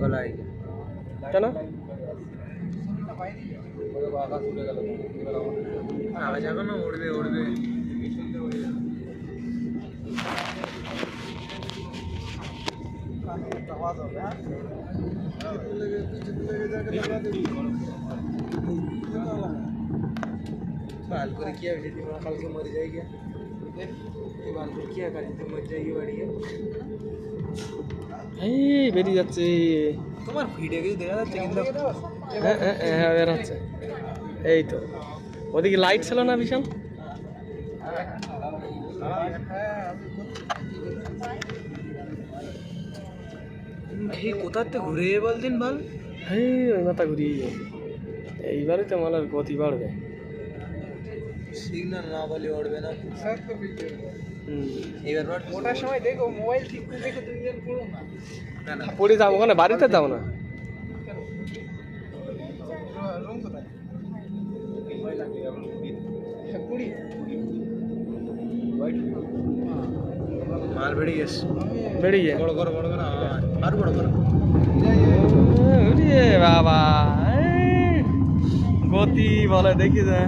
গলায় কেন আকাশ এখনো উড়বে উড়বে बाल कर किया वैसे दिमाग कल से मर जाएगी ये बाल कर किया कल से मर जाएगी बढ़िया এই বেরিয়ে যাচ্ছে তোমার ভিডিও কিছু দেখা যাচ্ছে কিন্তু হ্যাঁ হ্যাঁ হ্যাঁ বের হচ্ছে এই তো ওদিকে লাইট ছিল না বিশাল এই কোথাতে ঘুরে বলদিন বল এই ওই মাথা ঘুরিয়ে এইবারে তো মালার গতি বাড়বে সিগন্যাল না বলে উঠবে না এবার ওটার সময় দেখো মোবাইল ঠিক করে দেখো দুইজন পড়ো না না পড়ে যাবো ওখানে বাড়িতে যাবো না রুম কোথায় মোবাইল লাগে এখন পুরি মাল বেড়ে গেছে বেরিয়ে বড় করো আর বড় করো বাবা গতি বলে দেখি যা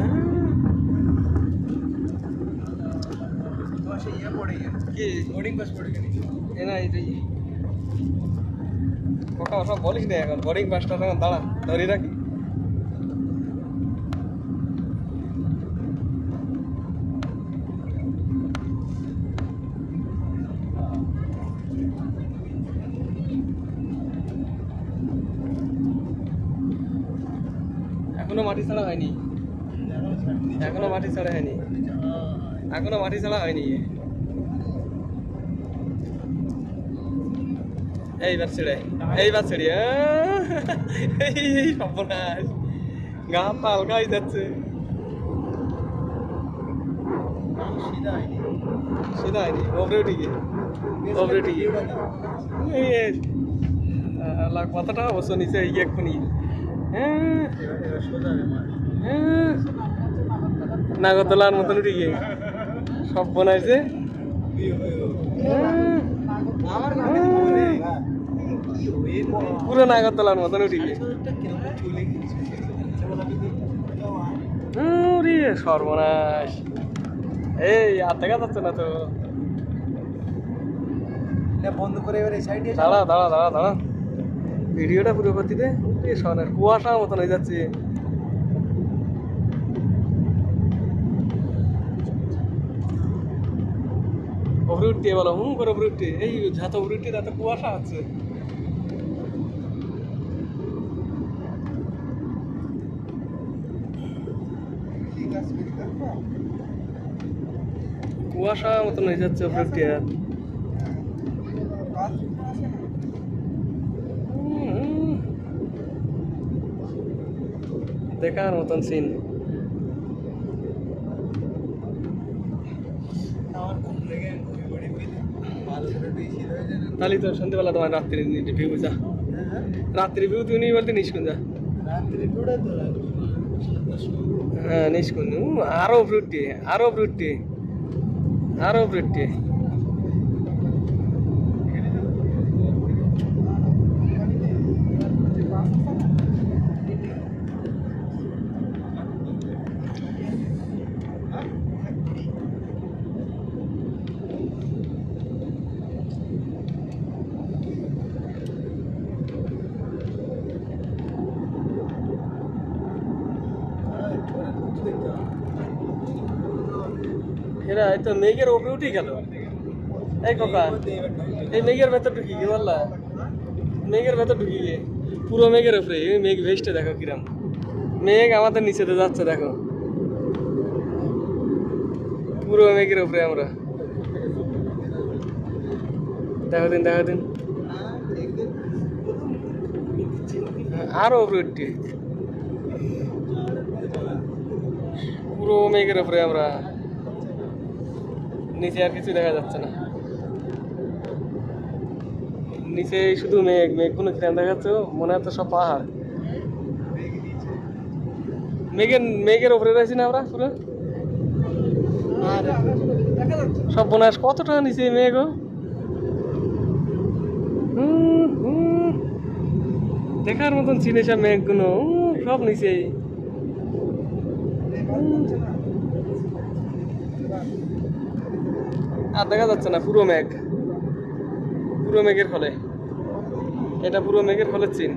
ये पड़े কি বোর্ডিং পাস পড়ে গেল এনা এইটাই কোকা সব বলিস না এখন বোর্ডিং পাসটা এখন দাঁড়া ধরে রাখি এখনো মাটি ছাড়া হয়নি এখনো মাটি ছাড়া হয়নি এখনো মাটি ছাড়া হয়নি এইবার ছেড়ে এই সর্বনাশ গা পালকা হয়ে যাচ্ছে সিধা হয়নি ওপরে উঠিকে এই কতটা অবশ্য নিচে এই এক্ষুনি নাগরদোলার মতন উঠে গিয়ে সব বানাইছে পুরো নাগরদোলার মতন উঠে গিয়ে সর্বনাশ এই আর দেখা যাচ্ছে না তো বন্ধ করে এবার এই সাইডে দাঁড়া ভিডিওটা পুরো করতে দে শোনার কুয়াশার মতন হয়ে যাচ্ছে উপরে উঠতে বলো করে উপরে উঠতে এই যত উপরে উঠতে তত কুয়াশা আছে কুয়াশা মতন হয়ে যাচ্ছে উপরে উঠতে দেখার মতন সিন তাহলে তো সন্ধ্যেবেলা তোমার রাত্রি ভিউ যা রাত্রি ভিউ তুমি বলতে নিষ্কুন যা হ্যাঁ নিষ্কুন আরো ফ্রুটি এরা এই তো মেঘের উপরে উঠে গেল এই কাকা এই মেঘের ভেতর ঢুকি গিয়ে বললা মেঘের ভেতর ঢুকি গিয়ে পুরো মেঘের উপরে মেঘ ভেস্টে দেখো কিরম মেঘ আমাদের নিচেতে যাচ্ছে দেখো পুরো মেঘের উপরে আমরা দেখো দিন আরো উপরে উঠতে পুরো মেঘের উপরে আমরা নিচে আর কিছু দেখা যাচ্ছে না নিচে শুধু মেঘগুলো কিরম দেখা যাচ্ছে মনে হচ্ছে সব পাহাড় মেঘের উপরে রয়েছি না আমরা পুরো সব মনে হয় কতটা নিচে মেঘ দেখার মতন চিনে সব মেঘগুলো সব নিচে আর দেখা যাচ্ছে না পুরো মেঘ পুরো মেঘের ফলে এটা পুরো মেঘের ফলে চিন